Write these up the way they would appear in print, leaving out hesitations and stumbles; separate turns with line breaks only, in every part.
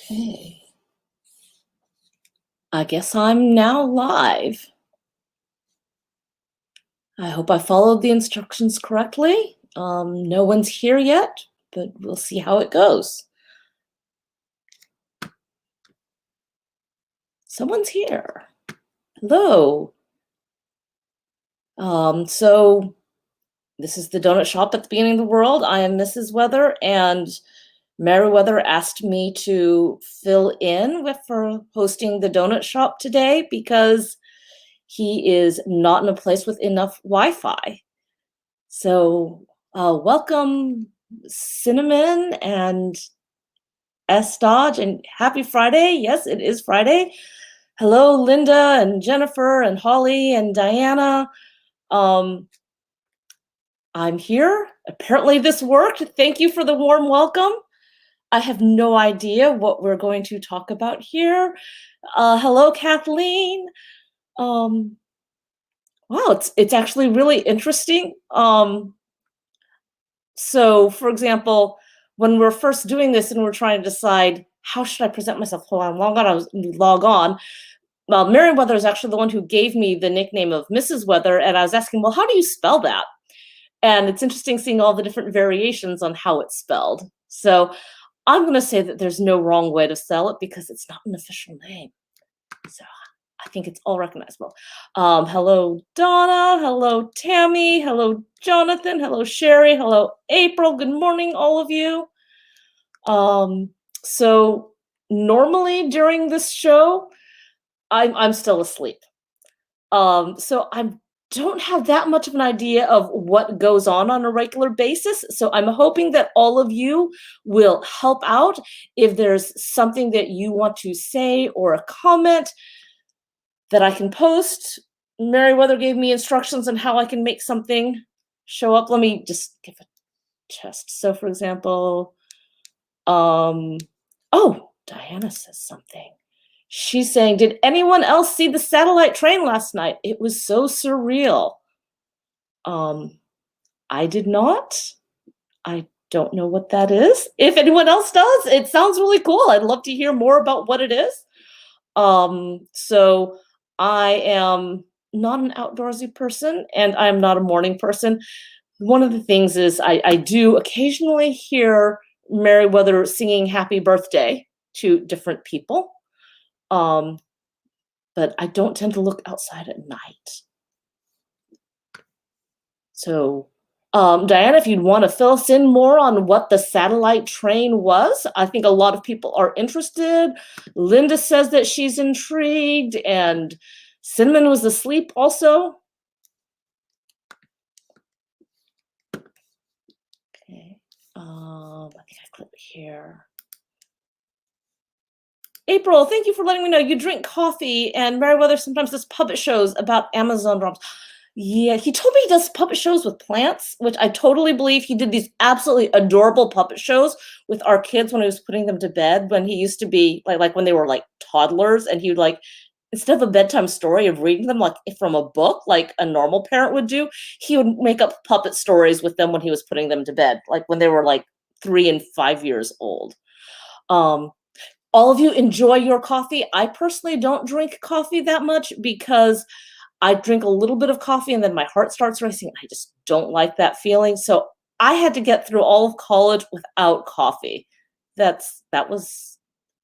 Okay. I guess I'm now live. I hope I followed the instructions correctly. No one's here yet, but we'll see how it goes. Someone's here. Hello. So this is the donut shop at the beginning of the world. I am Mrs. Weather, and Meriwether asked me to fill in for hosting the donut shop today because he is not in a place with enough Wi-Fi. So welcome Cinnamon and S Dodge, and happy Friday. Yes, it is Friday. Hello, Linda and Jennifer and Holly and Diana. I'm here. Apparently this worked. Thank you for the warm welcome. I have no idea what we're going to talk about here. Hello, Kathleen. Wow, it's actually really interesting. So, for example, when we're first doing this and we're trying to decide how should I present myself, hold on, log on. Well, Meriwether is actually the one who gave me the nickname of Mrs. Weather, and I was asking, well, how do you spell that? And it's interesting seeing all the different variations on how it's spelled. So I'm going to say that there's no wrong way to spell it because it's not an official name. So I think it's all recognizable. Hello, Donna. Hello, Tammy. Hello, Jonathan. Hello, Sherry. Hello, April. Good morning, all of you. So normally during this show, I'm still asleep. So I don't have that much of an idea of what goes on a regular basis. So I'm hoping that all of you will help out if there's something that you want to say or a comment that I can post. Meriwether gave me instructions on how I can make something show up. Let me just give a test. So for example, oh, Diana says something. She's saying, did anyone else see the satellite train last night? It was so surreal. I did not. I don't know what that is. If anyone else does, it sounds really cool. I'd love to hear more about what it is. So I am not an outdoorsy person, and I'm not a morning person. One of the things is I do occasionally hear Meriwether singing happy birthday to different people. But I don't tend to look outside at night. So, Diana, if you'd want to fill us in more on what the satellite train was, I think a lot of people are interested. Linda says that she's intrigued, and Cinnamon was asleep also. Okay, I think I clicked here. April, thank you for letting me know you drink coffee, and Meriwether sometimes does puppet shows about Amazon drums. Yeah, he told me he does puppet shows with plants, which I totally believe. He did these absolutely adorable puppet shows with our kids when he was putting them to bed, when he used to be like when they were like toddlers, and he would like, instead of a bedtime story of reading them like from a book like a normal parent would do, he would make up puppet stories with them when he was putting them to bed, like when they were like 3 and 5 years old. All of you enjoy your coffee. I personally don't drink coffee that much because I drink a little bit of coffee and then my heart starts racing. I just don't like that feeling. So I had to get through all of college without coffee. I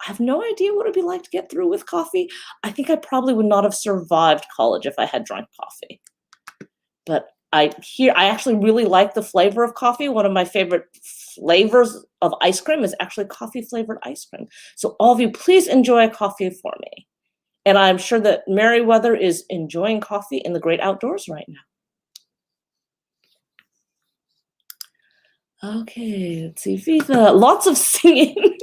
have no idea what it'd be like to get through with coffee. I think I probably would not have survived college if I had drank coffee. But I actually really like the flavor of coffee. One of my favorite flavors of ice cream is actually coffee flavored ice cream. So all of you, please enjoy a coffee for me. And I'm sure that Meriwether is enjoying coffee in the great outdoors right now. Okay, let's see, Viva, lots of singing.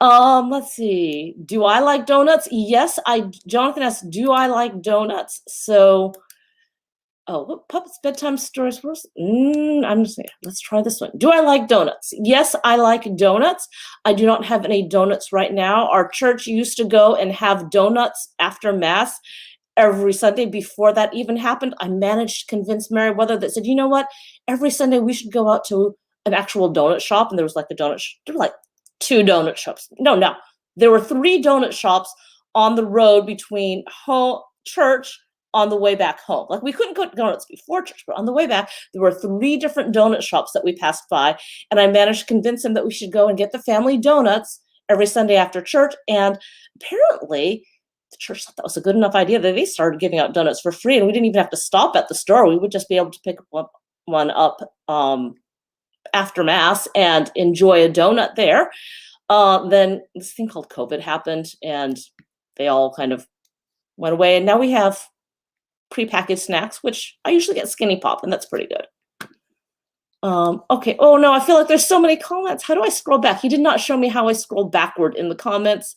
Let's see. Do I like donuts? Yes, Jonathan asked, do I like donuts? So, what puppets bedtime stories first? Let's try this one. Do I like donuts? Yes, I like donuts. I do not have any donuts right now. Our church used to go and have donuts after Mass every Sunday. Before that even happened, I managed to convince Meriwether that said, you know what? Every Sunday we should go out to an actual donut shop. And there was like a donut, there were like 2 donut shops. No. There were 3 donut shops on the road between home church on the way back home. Like, we couldn't get donuts before church, but on the way back, there were 3 different donut shops that we passed by, and I managed to convince them that we should go and get the family donuts every Sunday after church, and apparently, the church thought that was a good enough idea that they started giving out donuts for free, and we didn't even have to stop at the store. We would just be able to pick one up after mass and enjoy a donut there. Then this thing called COVID happened, and they all kind of went away. And now we have prepackaged snacks, which I usually get Skinny Pop, and that's pretty good. Okay. Oh no, I feel like there's so many comments. How do I scroll back? He did not show me how I scroll backward in the comments.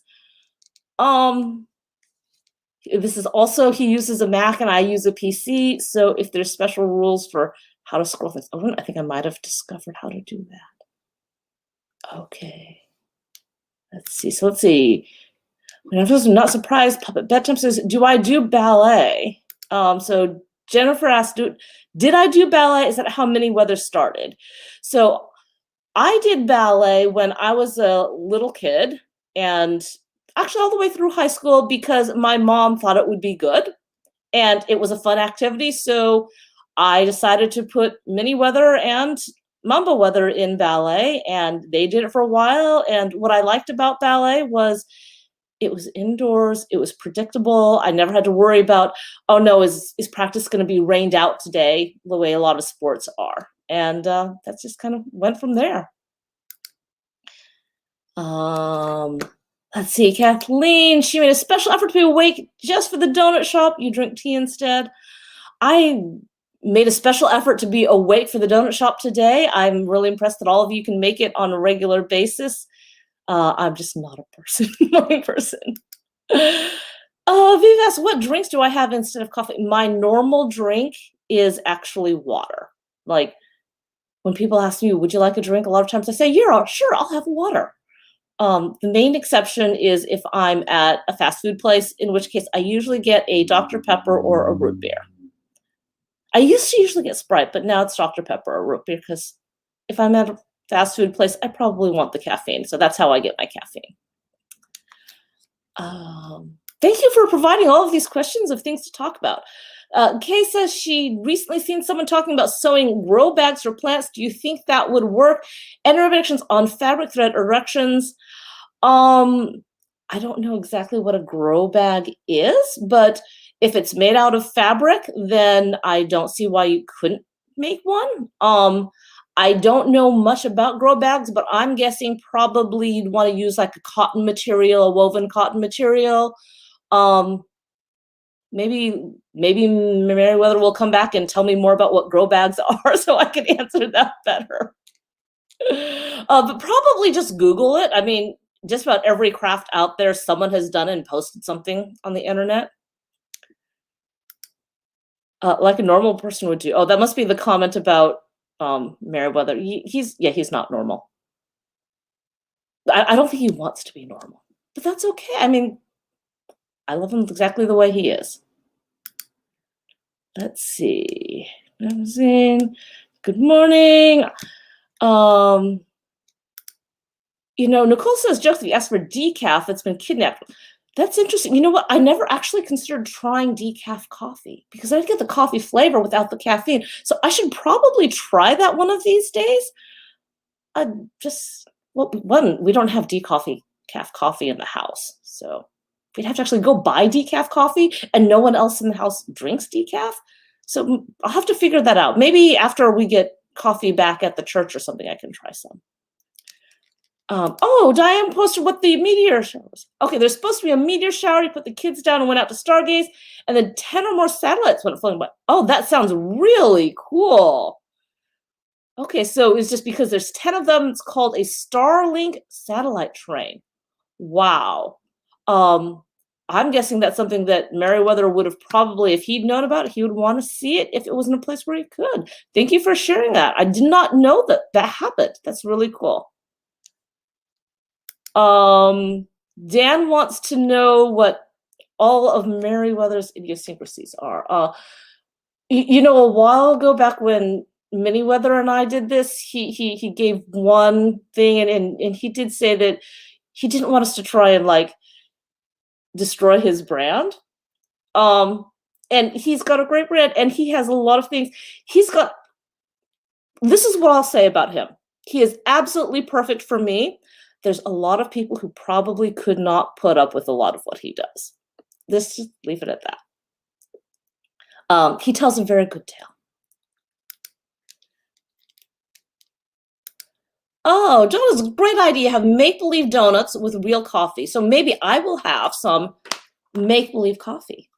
This is also, he uses a Mac and I use a PC. So if there's special rules for how to scroll things, I think I might have discovered how to do that. Okay. Let's see. So let's see. I'm not surprised. Puppet Bedtime says, do I do ballet? So Jennifer asked, did I do ballet? Is that how Many Weathers started? So I did ballet when I was a little kid, and actually all the way through high school, because my mom thought it would be good and it was a fun activity. So I decided to put Minnie Weather and Mamba Weather in ballet, and they did it for a while. And what I liked about ballet was it was indoors, it was predictable. I never had to worry about, oh no, is practice going to be rained out today, the way a lot of sports are. And that's just kind of went from there. Let's see, Kathleen, she made a special effort to be awake just for the donut shop. You drink tea instead. I made a special effort to be awake for the donut shop today. I'm really impressed that all of you can make it on a regular basis. I'm just not a morning person. Viv asks, what drinks do I have instead of coffee? My normal drink is actually water. Like, when people ask me, would you like a drink? A lot of times I say, yeah, sure, I'll have water. The main exception is if I'm at a fast food place, in which case I usually get a Dr. Pepper or a root beer. I used to usually get Sprite, but now it's Dr. Pepper or root beer, because if I'm at a fast food place, I probably want the caffeine. So that's how I get my caffeine. Thank you for providing all of these questions of things to talk about. Kay says she recently seen someone talking about sewing grow bags for plants. Do you think that would work? Any predictions on fabric thread erections? I don't know exactly what a grow bag is, but if it's made out of fabric, then I don't see why you couldn't make one. I don't know much about grow bags, but I'm guessing probably you'd want to use like a cotton material, a woven cotton material. Maybe Meriwether will come back and tell me more about what grow bags are, so I can answer that better. But probably just Google it. I mean, just about every craft out there, someone has done it and posted something on the internet. Like a normal person would do. Oh, that must be the comment about Meriwether. He's not normal. I don't think he wants to be normal, but that's okay. I mean, I love him exactly the way he is. Let's see. Good morning. Nicole says, jokes, if you ask for decaf, it's been kidnapped. That's interesting. You know what? I never actually considered trying decaf coffee because I get the coffee flavor without the caffeine. So I should probably try that one of these days. We don't have decaf coffee in the house. So we'd have to actually go buy decaf coffee, and no one else in the house drinks decaf. So I'll have to figure that out. Maybe after we get coffee back at the church or something, I can try some. Diane posted what the meteor shower was. Okay, there's supposed to be a meteor shower. You put the kids down and went out to stargaze, and then 10 or more satellites went floating by. Oh, that sounds really cool. Okay, so it's just because there's 10 of them. It's called a Starlink satellite train. Wow. I'm guessing that's something that Meriwether would have probably, if he'd known about it, he would want to see it if it was in a place where he could. Thank you for sharing that. I did not know that happened. That's really cool. Dan wants to know what all of Meriwether's idiosyncrasies are. A while ago, back when Manyweather and I did this, he gave one thing, and he did say that he didn't want us to try and, like, destroy his brand. Um, and he's got a great brand, and he has a lot of things. He's got this is what I'll say about him. He is absolutely perfect for me. There's a lot of people who probably could not put up with a lot of what he does. Let's just leave it at that. He tells a very good tale. Oh, donuts, a great idea. Have make-believe donuts with real coffee. So maybe I will have some make-believe coffee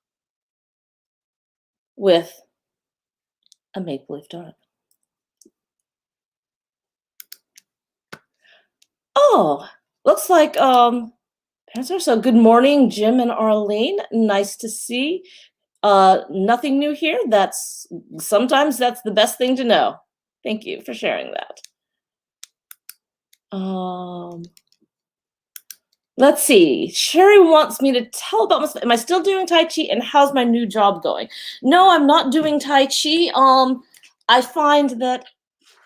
with a make-believe donut. Oh, looks like parents are so good morning, Jim and Arlene. Nice to see. Nothing new here. Sometimes that's the best thing to know. Thank you for sharing that. Let's see. Sherry wants me to tell about myself. Am I still doing Tai Chi, and how's my new job going? No, I'm not doing Tai Chi. I find that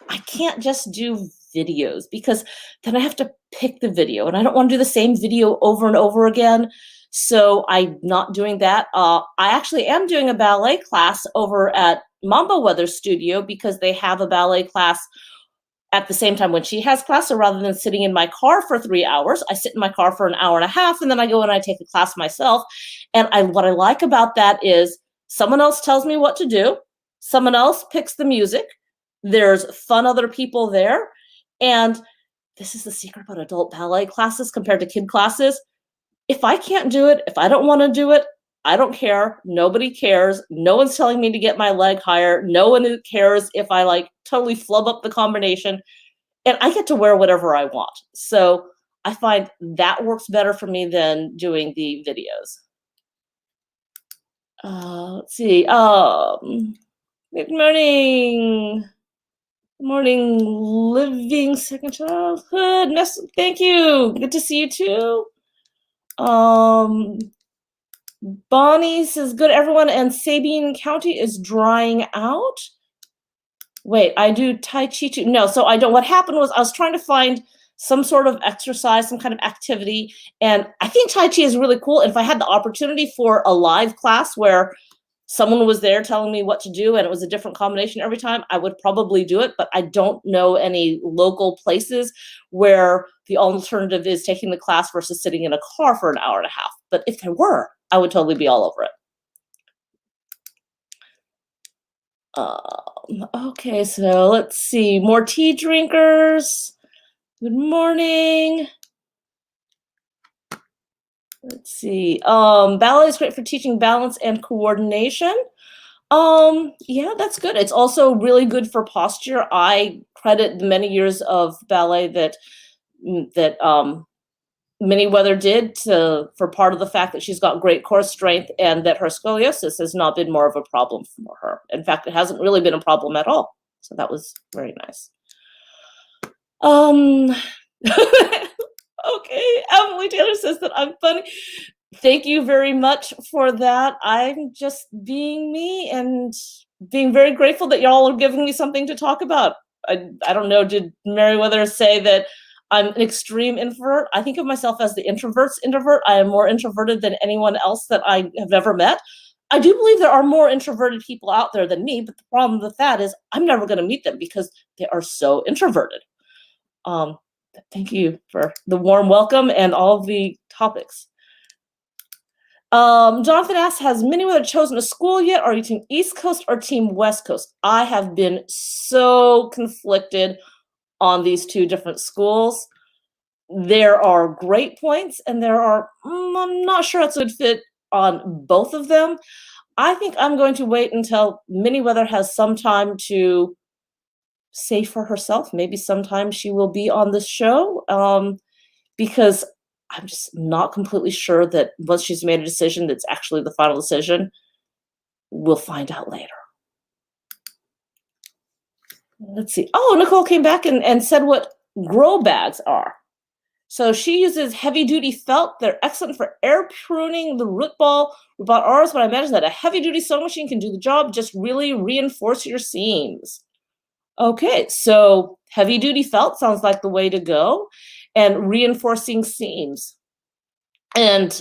I can't just do videos because then I have to pick the video, and I don't want to do the same video over and over again. So I'm not doing that. I actually am doing a ballet class over at Mambo Weather Studio because they have a ballet class at the same time when she has class. So rather than sitting in my car for 3 hours, I sit in my car for an hour and a half, and then I go and I take a class myself. And what I like about that is someone else tells me what to do. Someone else picks the music. There's fun other people there. And this is the secret about adult ballet classes compared to kid classes. If I can't do it, if I don't want to do it, I don't care. Nobody cares. No one's telling me to get my leg higher. No one cares if I like totally flub up the combination. And I get to wear whatever I want. So I find that works better for me than doing the videos. Let's see. Good morning. Good morning, living second childhood. Thank you. Good to see you too. Bonnie says, good everyone, and Sabine County is drying out. Wait, I do Tai Chi too. No, so I don't. What happened was I was trying to find some sort of exercise, some kind of activity, and I think Tai Chi is really cool. And if I had the opportunity for a live class where someone was there telling me what to do and it was a different combination every time, I would probably do it, but I don't know any local places where the alternative is taking the class versus sitting in a car for an hour and a half. But if there were, I would totally be all over it. Okay, so let's see. More tea drinkers. Good morning. Let's see. Ballet is great for teaching balance and coordination. Yeah, that's good. It's also really good for posture. I credit the many years of ballet that Manyweather did for part of the fact that she's got great core strength and that her scoliosis has not been more of a problem for her. In fact, it hasn't really been a problem at all. So that was very nice. Okay, Emily Taylor says that I'm funny. Thank you very much for that. I'm just being me and being very grateful that y'all are giving me something to talk about. I don't know, did Meriwether say that I'm an extreme introvert? I think of myself as the introvert's introvert. I am more introverted than anyone else that I have ever met. I do believe there are more introverted people out there than me, but the problem with that is I'm never going to meet them because they are so introverted. Thank you for the warm welcome and all the topics. Jonathan asks, has Manyweather chosen a school yet? Are you team East Coast or team West Coast? I have been so conflicted on these two different schools. There are great points and there are, I'm not sure it's a good fit on both of them. I think I'm going to wait until Manyweather has some time to say for herself. Maybe sometime she will be on this show, because I'm just not completely sure that once she's made a decision, that's actually the final decision. We'll find out later. Let's see. Oh, Nicole came back and said what grow bags are. So she uses heavy-duty felt. They're excellent for air pruning the root ball. We bought ours, but I imagine that a heavy-duty sewing machine can do the job. Just really reinforce your seams. Okay, so heavy duty felt sounds like the way to go, and reinforcing seams. And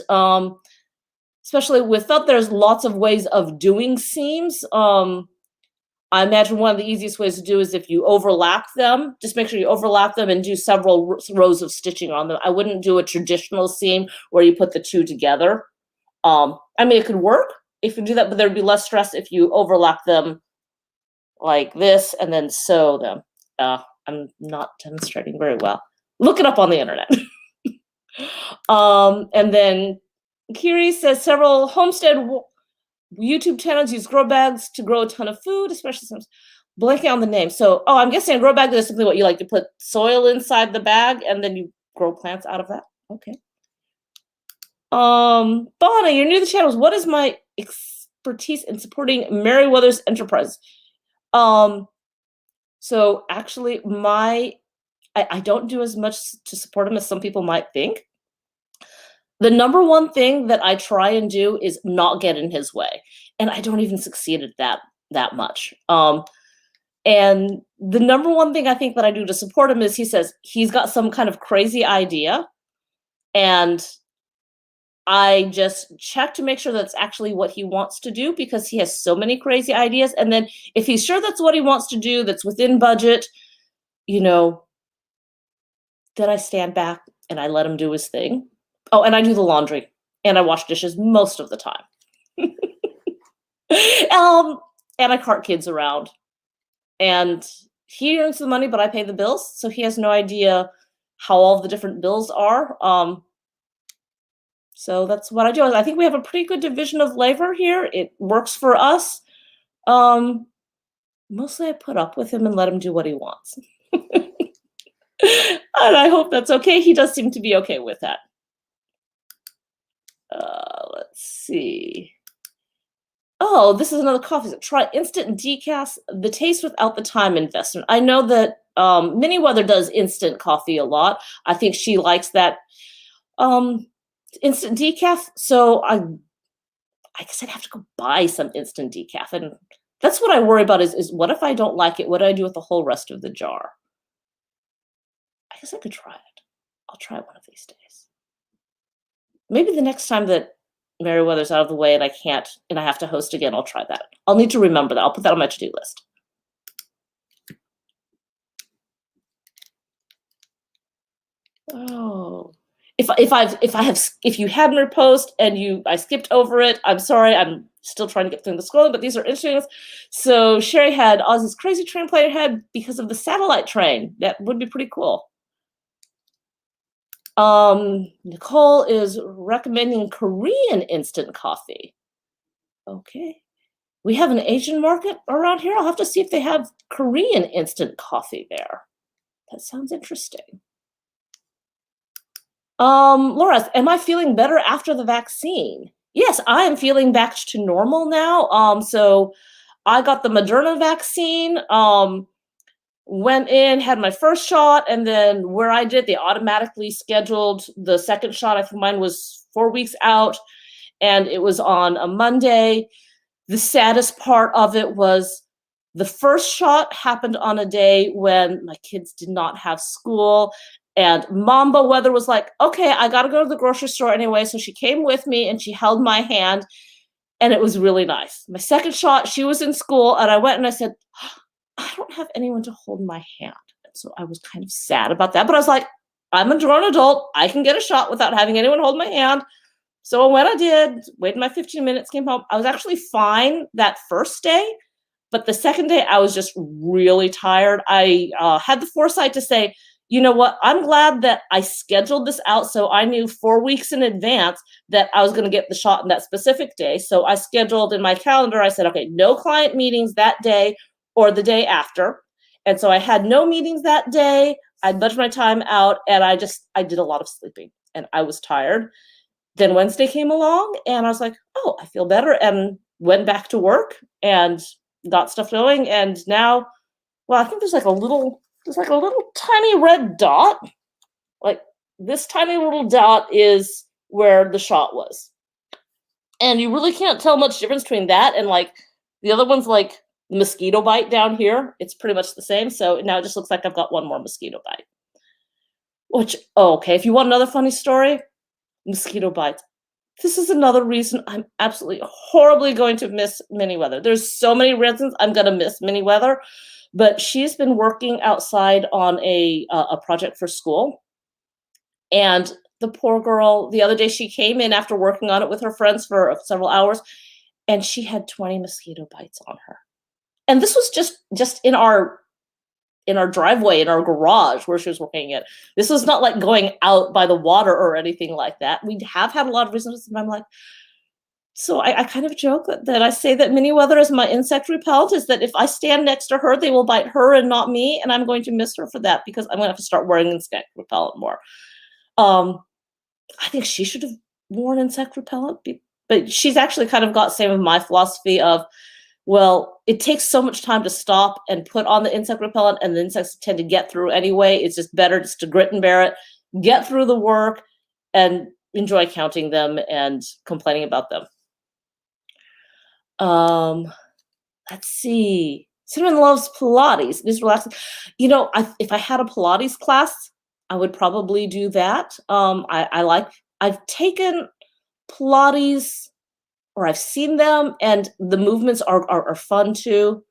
especially with felt, there's lots of ways of doing seams. I imagine one of the easiest ways to do is if you overlap them, just make sure you overlap them and do several rows of stitching on them. I wouldn't do a traditional seam where you put the two together. I mean, it could work if you do that, but there'd be less stress if you overlap them like this and then sew them. I'm not demonstrating very well. Look it up on the internet. And then Kiri says several homestead YouTube channels use grow bags to grow a ton of food, especially some blanking on the name. So, I'm guessing a grow bag is simply what you like to put soil inside the bag and then you grow plants out of that. Okay. Bonnie, you're new to the channels. What is my expertise in supporting Meriwether's enterprise? So actually I don't do as much to support him as some people might think. The number one thing that I try and do is not get in his way. And I don't even succeed at that much. And the number one thing I think that I do to support him is he says he's got some kind of crazy idea. And I just check to make sure that's actually what he wants to do because he has so many crazy ideas. And then if he's sure that's what he wants to do, that's within budget, then I stand back and I let him do his thing. Oh, and I do the laundry and I wash dishes most of the time. And I cart kids around. And he earns the money, but I pay the bills. So he has no idea how all the different bills are. So that's what I do. I think we have a pretty good division of labor here. It works for us. Mostly I put up with him and let him do what he wants. And I hope that's okay. He does seem to be okay with that. Let's see. Oh, this is another coffee. Try instant decaf, the taste without the time investment. I know that Minnie Weather does instant coffee a lot. I think she likes that instant decaf. So I guess I'd have to go buy some instant decaf. And that's what I worry about is what if I don't like it? What do I do with the whole rest of the jar? I guess I could try it. I'll try it one of these days. Maybe the next time that Meriwether's out of the way and I can't, and I have to host again, I'll try that. I'll need to remember that. I'll put that on my to-do list. Oh, if you hadn't repost and I skipped over it, I'm sorry. I'm still trying to get through the scrolling, but these are interesting. So Sherry had Oz's crazy train player head because of the satellite train. That would be pretty cool. Nicole is recommending Korean instant coffee. Okay. We have an Asian market around here. I'll have to see if they have Korean instant coffee there. That sounds interesting. Laura, am I feeling better after the vaccine? Yes, I am feeling back to normal now. So I got the Moderna vaccine, went in, had my first shot, and then where I did, they automatically scheduled the second shot. I think mine was 4 weeks out, and it was on a Monday. The saddest part of it was the first shot happened on a day when my kids did not have school. And Mamba Weather was like, okay, I got to go to the grocery store anyway. So she came with me and she held my hand and it was really nice. My second shot, she was in school and I went and I said, I don't have anyone to hold my hand. And so I was kind of sad about that. But I was like, I'm a grown adult. I can get a shot without having anyone hold my hand. So when I did, waited my 15 minutes, came home. I was actually fine that first day. But the second day, I was just really tired. I had the foresight to say, you know what, I'm glad that I scheduled this out so I knew 4 weeks in advance that I was going to get the shot on that specific day. So I scheduled in my calendar, I said, okay, no client meetings that day or the day after. And so I had no meetings that day. I budgeted my time out and I did a lot of sleeping and I was tired. Then Wednesday came along and I was like, oh, I feel better, and went back to work and got stuff going. And now, well, I think there's like a little tiny red dot. Like this tiny little dot is where the shot was. And you really can't tell much difference between that and like the other one's like the mosquito bite down here, it's pretty much the same. So now it just looks like I've got one more mosquito bite. Which, oh, okay, if you want another funny story, mosquito bites. This is another reason I'm absolutely horribly going to miss Minnie Weather. There's so many reasons I'm going to miss Minnie Weather, but she's been working outside on a project for school. And the poor girl, the other day she came in after working on it with her friends for several hours, and she had 20 mosquito bites on her. And this was just in our driveway, in our garage where she was working it. This was not like going out by the water or anything like that. We have had a lot of visitors, and I'm like, so I kind of joke that I say that Minnie Weather is my insect repellent, is that if I stand next to her, they will bite her and not me, and I'm going to miss her for that because I'm going to have to start wearing insect repellent more. I think she should have worn insect repellent, but she's actually kind of got same of my philosophy of, well, it takes so much time to stop and put on the insect repellent, and the insects tend to get through anyway. It's just better just to grit and bear it, get through the work, and enjoy counting them and complaining about them. Let's see. Cinnamon loves Pilates. It is relaxing. You know, if I had a Pilates class, I would probably do that. I've taken Pilates, or I've seen them, and the movements are fun too.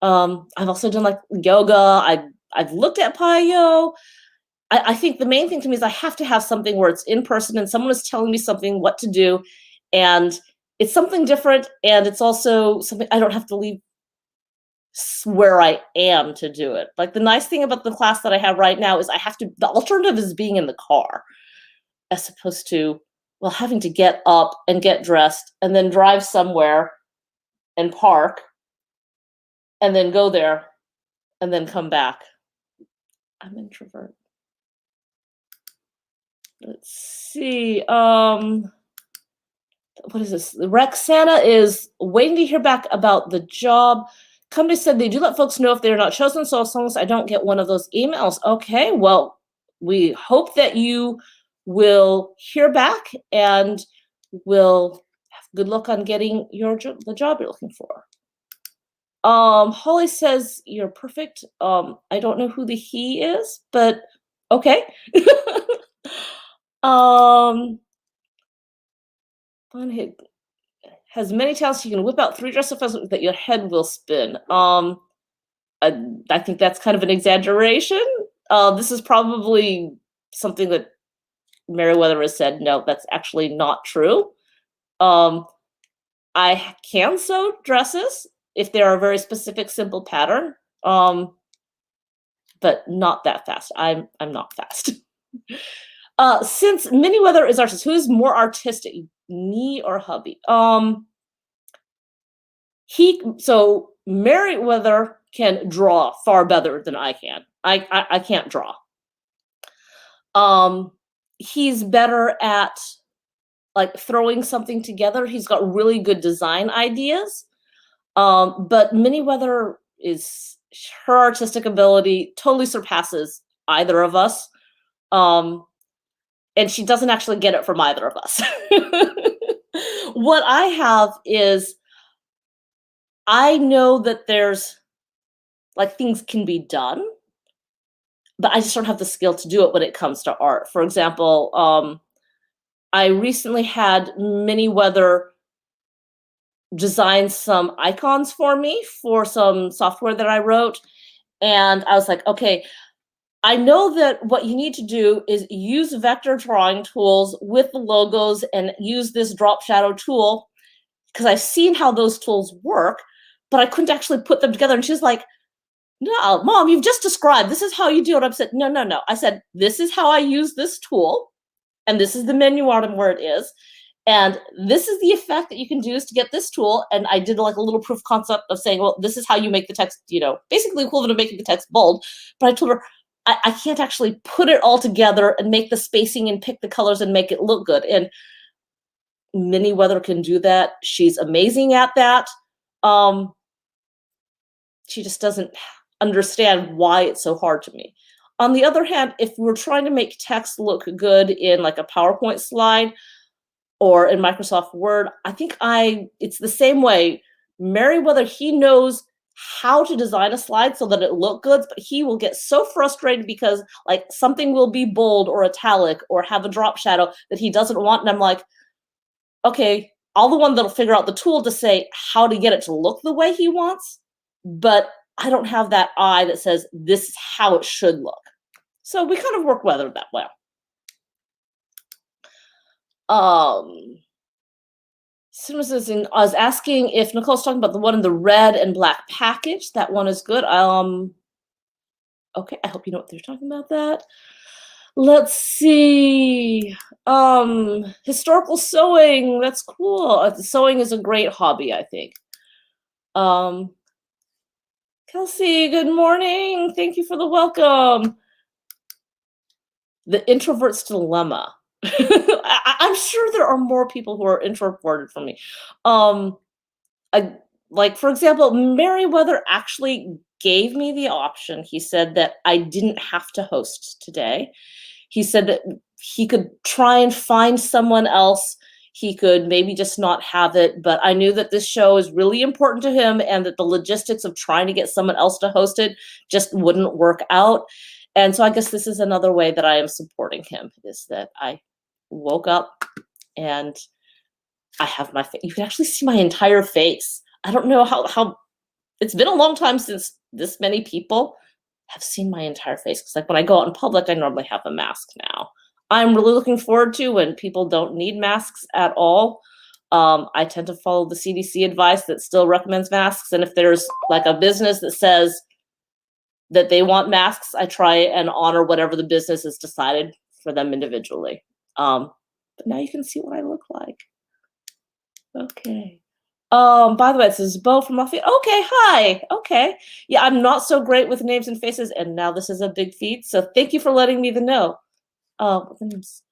I've also done like yoga. I've looked at Payo. I think the main thing to me is I have to have something where it's in person and someone is telling me something, what to do, and it's something different, and it's also something I don't have to leave where I am to do it. Like the nice thing about the class that I have right now is the alternative is being in the car, as opposed to, well, having to get up and get dressed and then drive somewhere and park and then go there and then come back. I'm an introvert. Let's see. What is this? Rexana is waiting to hear back about the job. Company said they do let folks know if they're not chosen, so as long as I don't get one of those emails. Okay, well, we hope that you will hear back and will have good luck on getting the job you're looking for. Holly says you're perfect. I don't know who the he is, but okay. Has many talents. You can whip out 3 dress effects that your head will spin. I think that's kind of an exaggeration. This is probably something that Meriwether has said, no, that's actually not true. I can sew dresses if they're a very specific, simple pattern, but not that fast. I'm not fast. Since Minnie Weather is artist, who's more artistic, me or hubby? So Meriwether can draw far better than I can. I can't draw. He's better at like throwing something together. He's got really good design ideas. But Minnie Weather her artistic ability totally surpasses either of us. And she doesn't actually get it from either of us. What I have is, I know that there's like things can be done, but I just don't have the skill to do it when it comes to art. For example, I recently had Minnie Weather design some icons for me for some software that I wrote. And I was like, okay, I know that what you need to do is use vector drawing tools with the logos and use this drop shadow tool, because I've seen how those tools work, but I couldn't actually put them together. And she's like, no, Mom, you've just described, this is how you do it. I said, no. I said, this is how I use this tool, and this is the menu item where it is. And this is the effect that you can use to get this tool. And I did like a little proof concept of saying, well, this is how you make the text, basically equivalent to making the text bold. But I told her, I can't actually put it all together and make the spacing and pick the colors and make it look good. And Minnie Weather can do that. She's amazing at that. She just doesn't understand why it's so hard to me. On the other hand, if we're trying to make text look good in like a PowerPoint slide or in Microsoft Word, I think it's the same way. Meriwether, he knows how to design a slide so that it look good, but he will get so frustrated because like something will be bold or italic or have a drop shadow that he doesn't want. And I'm like, okay, I'll the one that'll figure out the tool to say how to get it to look the way he wants, but I don't have that eye that says this is how it should look. So we kind of work weather that way. I was asking if Nicole's talking about the one in the red and black package. That one is good. Okay, I hope you know what they're talking about that. Let's see. Historical sewing. That's cool. Sewing is a great hobby, I think. Kelsey, good morning. Thank you for the welcome. The introvert's dilemma. I'm sure there are more people who are introverted from me. Like, for example, Merriweather actually gave me the option. He said that I didn't have to host today. He said that he could try and find someone else. He could maybe just not have it, but I knew that this show is really important to him and that the logistics of trying to get someone else to host it just wouldn't work out. And so I guess this is another way that I am supporting him, is that I woke up and I have my face. You can actually see my entire face. I don't know how it's been a long time since this many people have seen my entire face. Because like when I go out in public, I normally have a mask now. I'm really looking forward to when people don't need masks at all. I tend to follow the CDC advice that still recommends masks. And if there's like a business that says that they want masks, I try and honor whatever the business has decided for them individually. But now you can see what I look like. Okay. By the way, this is Bo from Lafayette. Okay, hi. Okay. Yeah, I'm not so great with names and faces, and now this is a big feed, so thank you for letting me know. What the names?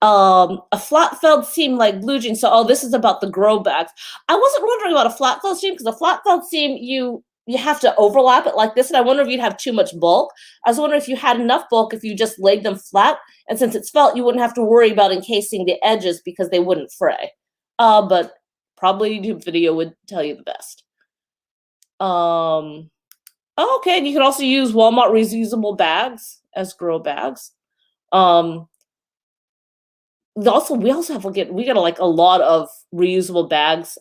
A flat felled seam like blue jeans. So, this is about the grow bags. I wasn't wondering about a flat felled seam, because a flat felled seam, you have to overlap it like this, and I wonder if you'd have too much bulk. I was wondering if you had enough bulk if you just laid them flat, and since it's felt, you wouldn't have to worry about encasing the edges because they wouldn't fray. But probably YouTube video would tell you the best. Okay, and you can also use Walmart reusable bags as grow bags. We also have we got like a lot of reusable bags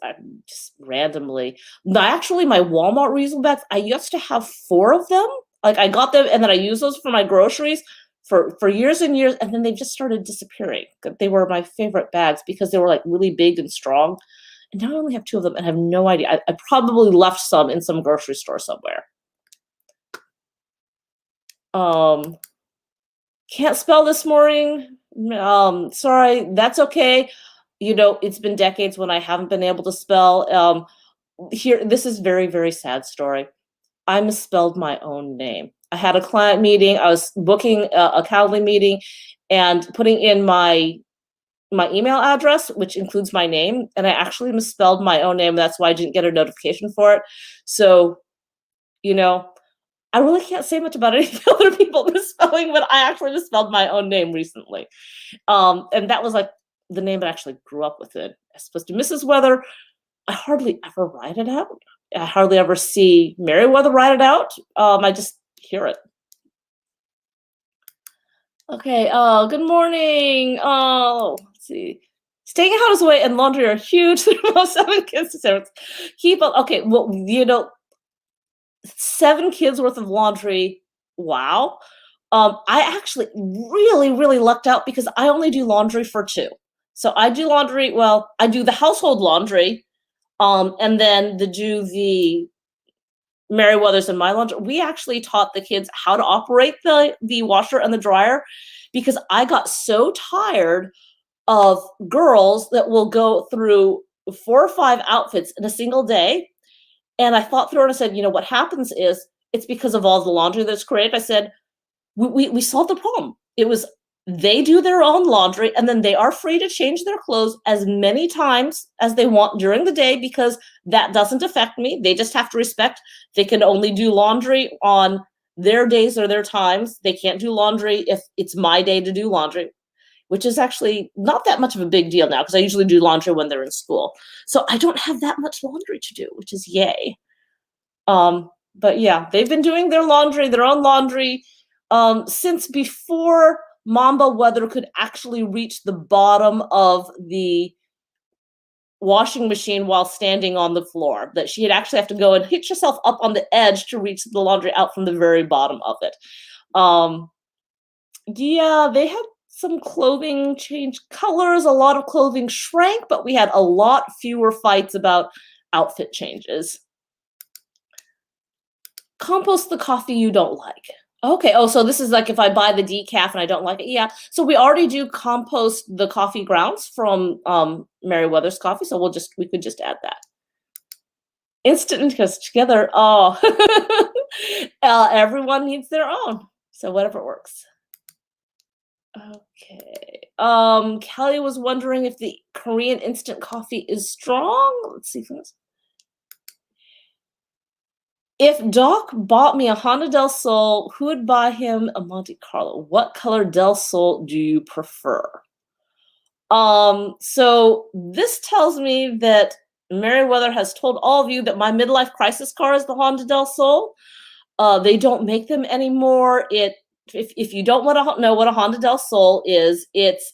just randomly. Actually, my Walmart reusable bags, I used to have 4 of them. Like I got them and then I use those for my groceries for years and years, and then they just started disappearing. They were my favorite bags because they were like really big and strong. And now I only have 2 of them and I have no idea. I probably left some in some grocery store somewhere. Can't spell this morning. Sorry, that's okay. You know, it's been decades when I haven't been able to spell. This is very, very sad story. I misspelled my own name. I had a client meeting. I was booking a Calendly meeting and putting in my email address, which includes my name, and I actually misspelled my own name. That's why I didn't get a notification for it. So, you know, I really can't say much about any of the other people misspelling, but I actually misspelled my own name recently. And that was like the name I actually grew up with it. As opposed to Mrs. Weather, I hardly ever write it out. I hardly ever see Merriweather write it out. I just hear it. Okay, good morning. Let's see. Staying out of the way and laundry are huge. 7 kids to 7. Keep up. Okay, well, 7 kids worth of laundry. Wow. I actually really, really lucked out because I only do laundry for 2. So I do laundry, I do the household laundry, and then the Merriweather's and my laundry. We actually taught the kids how to operate the washer and the dryer because I got so tired of girls that will go through 4 or 5 outfits in a single day. And I thought through it and I said, what happens is it's because of all the laundry that's created. I said, we solved the problem. It was they do their own laundry and then they are free to change their clothes as many times as they want during the day because that doesn't affect me. They just have to respect they can only do laundry on their days or their times. They can't do laundry if it's my day to do laundry, which is actually not that much of a big deal now because I usually do laundry when they're in school. So I don't have that much laundry to do, which is yay. But yeah, they've been doing their own laundry, since before Mamba Weather could actually reach the bottom of the washing machine while standing on the floor. That she had actually have to go and hitch herself up on the edge to reach the laundry out from the very bottom of it. Um, yeah, they had some clothing change colors, a lot of clothing shrank, but we had a lot fewer fights about outfit changes. Compost the coffee you don't like. Okay. Oh, so this is like if I buy the decaf and I don't like it. Yeah. So we already do compost the coffee grounds from Meriwether's coffee. So we could just add that. Instant because together. Oh, everyone needs their own. So whatever works. Okay. Kelly was wondering if the Korean instant coffee is strong. Let's see this. If Doc bought me a Honda Del Sol, who would buy him a Monte Carlo? What color Del Sol do you prefer? So this tells me that Meriwether has told all of you that my midlife crisis car is the Honda Del Sol. They don't make them anymore. If you don't want to know what a Honda Del Sol is, it's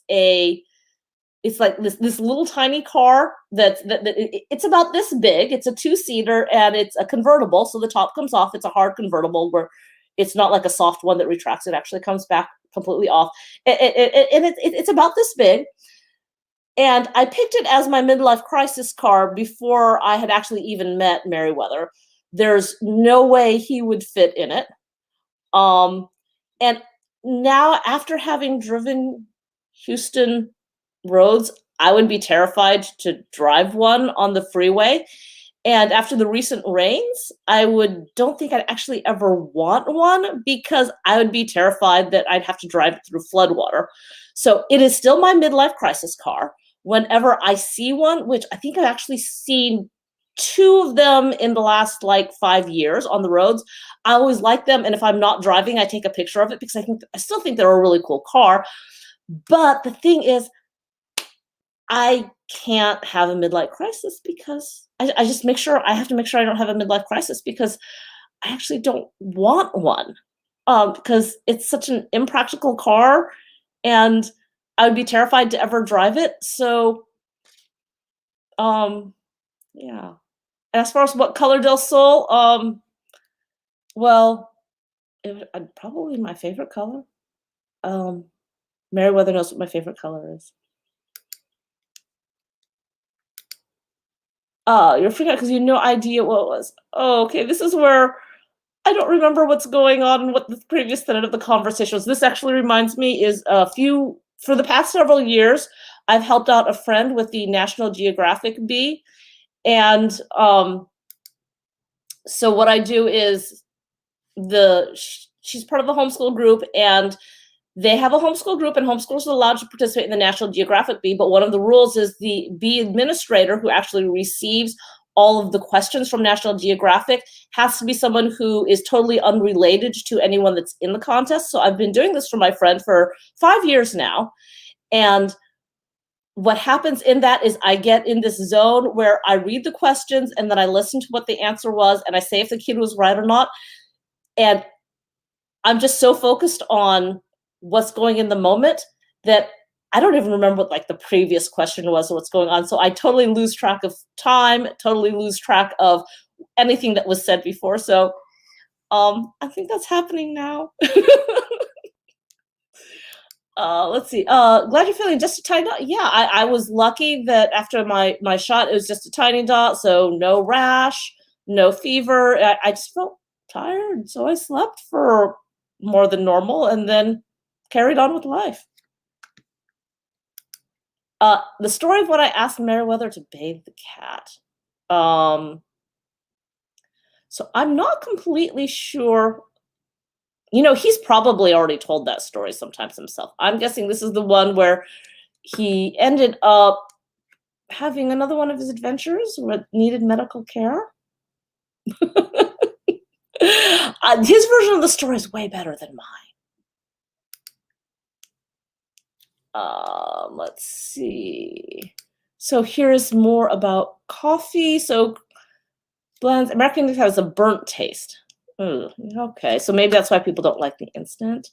like this little tiny car it's about this big. It's a 2-seater and it's a convertible, so the top comes off. It's a hard convertible where it's not like a soft one that retracts. It actually comes back completely off, and it's about this big. And I picked it as my midlife crisis car before I had actually even met Meriwether. There's no way he would fit in it. And now, after having driven Houston roads, I would be terrified to drive one on the freeway. And after the recent rains, don't think I'd actually ever want one because I would be terrified that I'd have to drive it through floodwater. So it is still my midlife crisis car. Whenever I see one, which I think I've actually seen 2 of them in the last like 5 years on the roads, I always like them. And if I'm not driving, I take a picture of it because I still think they're a really cool car. But the thing is, I can't have a midlife crisis because I have to make sure I don't have a midlife crisis because I actually don't want one. Because it's such an impractical car and I would be terrified to ever drive it. So, yeah. And as far as what color Del Sol, well, probably my favorite color. Meriwether knows what my favorite color is. You're freaking out because you had no idea what it was. Oh, okay. This is where I don't remember what's going on and what the previous thread of the conversation was. This actually reminds me for the past several years, I've helped out a friend with the National Geographic bee. And so what I do is she's part of the homeschool group, and they have a homeschool group, and homeschoolers are allowed to participate in the National Geographic bee. But one of the rules is the bee administrator, who actually receives all of the questions from National Geographic, has to be someone who is totally unrelated to anyone that's in the contest. So I've been doing this for my friend for 5 years now. And what happens in that is I get in this zone where I read the questions and then I listen to what the answer was and I say if the kid was right or not. And I'm just so focused on what's going in the moment that I don't even remember what like the previous question was or what's going on. So I totally lose track of time, totally lose track of anything that was said before. So I think that's happening now. Let's see. Glad you're feeling just a tiny dot. Yeah, I was lucky that after my shot, it was just a tiny dot. So no rash, no fever. I just felt tired. So I slept for more than normal and then carried on with life. The story of when I asked Meriwether to bathe the cat. So I'm not completely sure. You know, he's probably already told that story sometimes himself. I'm guessing this is the one where he ended up having another one of his adventures where needed medical care. His version of the story is way better than mine. Let's see. So here's more about coffee. So Blends. American has a burnt taste. Ugh, okay, so maybe that's why people don't like the instant.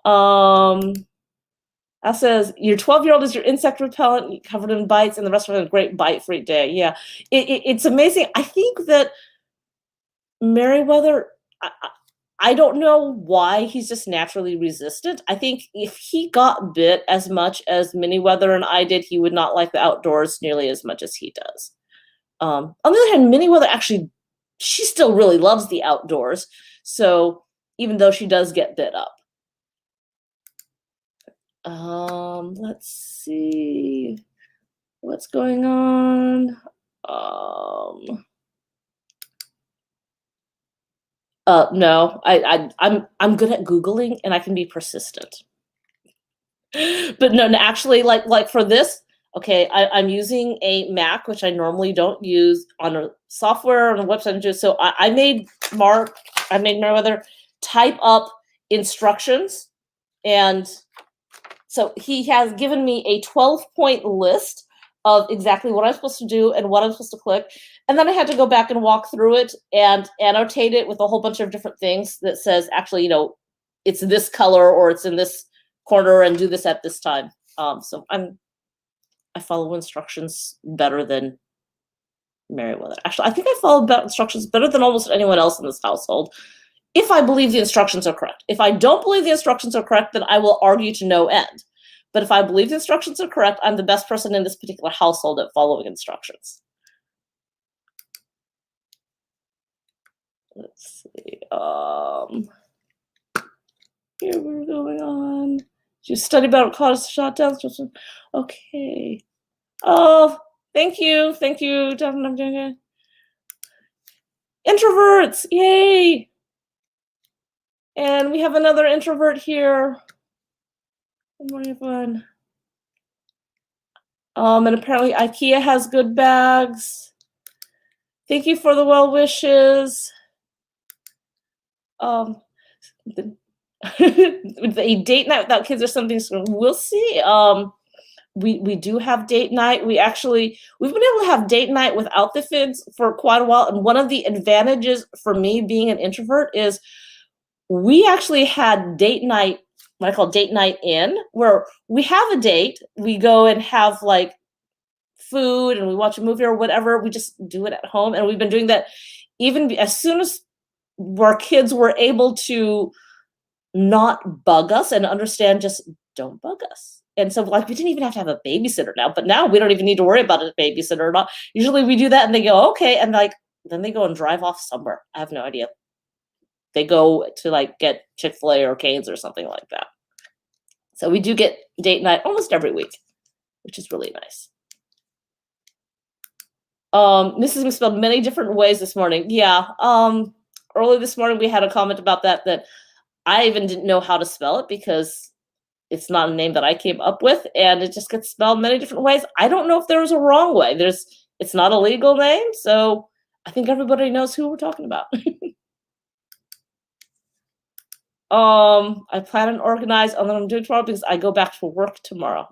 That says your 12-year-old is your insect repellent covered in bites, and the rest of it a great bite-free day. Yeah, it's amazing. I think that Meriwether, I don't know why he's just naturally resistant. I think if he got bit as much as Miniweather and I did, he would not like the outdoors nearly as much as he does. On the other hand, Miniweather actually, she still really loves the outdoors. So even though she does get bit up. Let's see what's going on. No, I'm good at Googling and I can be persistent. But no, actually, like for this, okay, I'm using a Mac, which I normally don't use on a software on a website. So I made Meriwether type up instructions, and so he has given me a 12-point list of exactly what I'm supposed to do and what I'm supposed to click. And then I had to go back and walk through it and annotate it with a whole bunch of different things that says, actually, it's this color or it's in this corner and do this at this time. So I follow instructions better than Meriwether. Actually, I think I follow instructions better than almost anyone else in this household, if I believe the instructions are correct. If I don't believe the instructions are correct, then I will argue to no end. But if I believe the instructions are correct, I'm the best person in this particular household at following instructions. Let's see. Here we're going on. You study about cause shutdowns. Okay. Oh, thank you. Thank you. Introverts. Yay. And we have another introvert here. Good morning, everyone. And apparently IKEA has good bags. Thank you for the well wishes. The a date night without kids or something. So we'll see. We do have date night. We've been able to have date night without the kids for quite a while. And one of the advantages for me being an introvert is we actually had date night, what I call date night in, where we have a date. We go and have like food and we watch a movie or whatever. We just do it at home. And we've been doing that even as soon as our kids were able to not bug us and understand, just don't bug us. And so like we didn't even have to have a babysitter now, but now we don't even need to worry about a babysitter or not. Usually we do that and they go, okay. And like, then they go and drive off somewhere. I have no idea. They go to like get Chick-fil-A or Cane's or something like that. So we do get date night almost every week, which is really nice. This is spelled many different ways this morning. Yeah. Early this morning we had a comment about that I even didn't know how to spell it because it's not a name that I came up with, and it just gets spelled many different ways. I don't know if there was a wrong way. It's not a legal name, so I think everybody knows who we're talking about. I plan and organize on what I'm doing tomorrow because I go back to work tomorrow.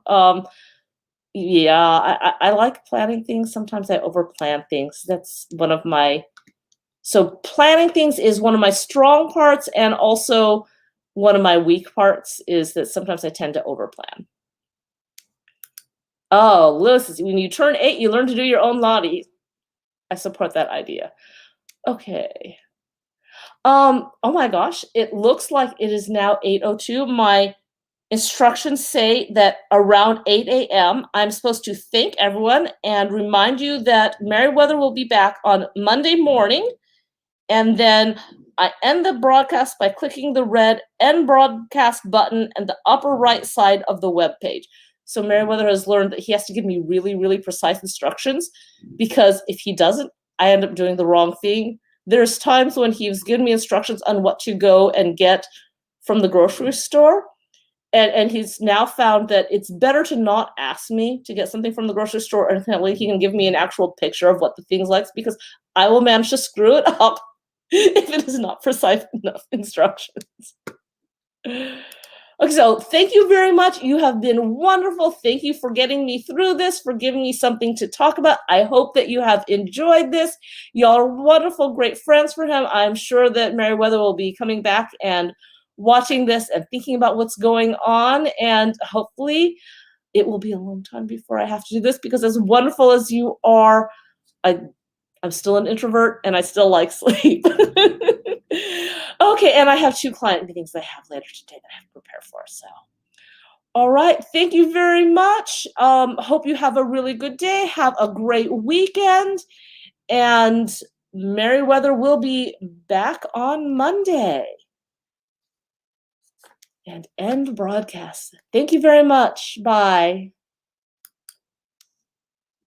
Yeah, I like planning things. Sometimes I overplan things. That's one of my, so planning things is one of my strong parts, and also one of my weak parts is that sometimes I tend to overplan. Oh, Lewis, when you turn 8, you learn to do your own laundry. I support that idea. Okay. Oh my gosh, it looks like it is now 8:02. My instructions say that around 8 a.m. I'm supposed to thank everyone and remind you that Meriwether will be back on Monday morning. And then I end the broadcast by clicking the red End Broadcast button in the upper right side of the web page. So Meriwether has learned that he has to give me really, really precise instructions, because if he doesn't, I end up doing the wrong thing. There's times when he's given me instructions on what to go and get from the grocery store. And he's now found that it's better to not ask me to get something from the grocery store until he can give me an actual picture of what the thing's like, because I will manage to screw it up if it is not precise enough instructions. Okay, so thank you very much. You have been wonderful. Thank you for getting me through this, for giving me something to talk about. I hope that you have enjoyed this. Y'all are wonderful, great friends for him. I'm sure that Meriwether will be coming back and watching this and thinking about what's going on. And hopefully it will be a long time before I have to do this, because as wonderful as you are, I'm still an introvert and I still like sleep. Okay, and I have 2 client meetings I have later today that I have to prepare for. So, all right, thank you very much. Hope you have a really good day. Have a great weekend, and Meriwether will be back on Monday. And end broadcast. Thank you very much. Bye.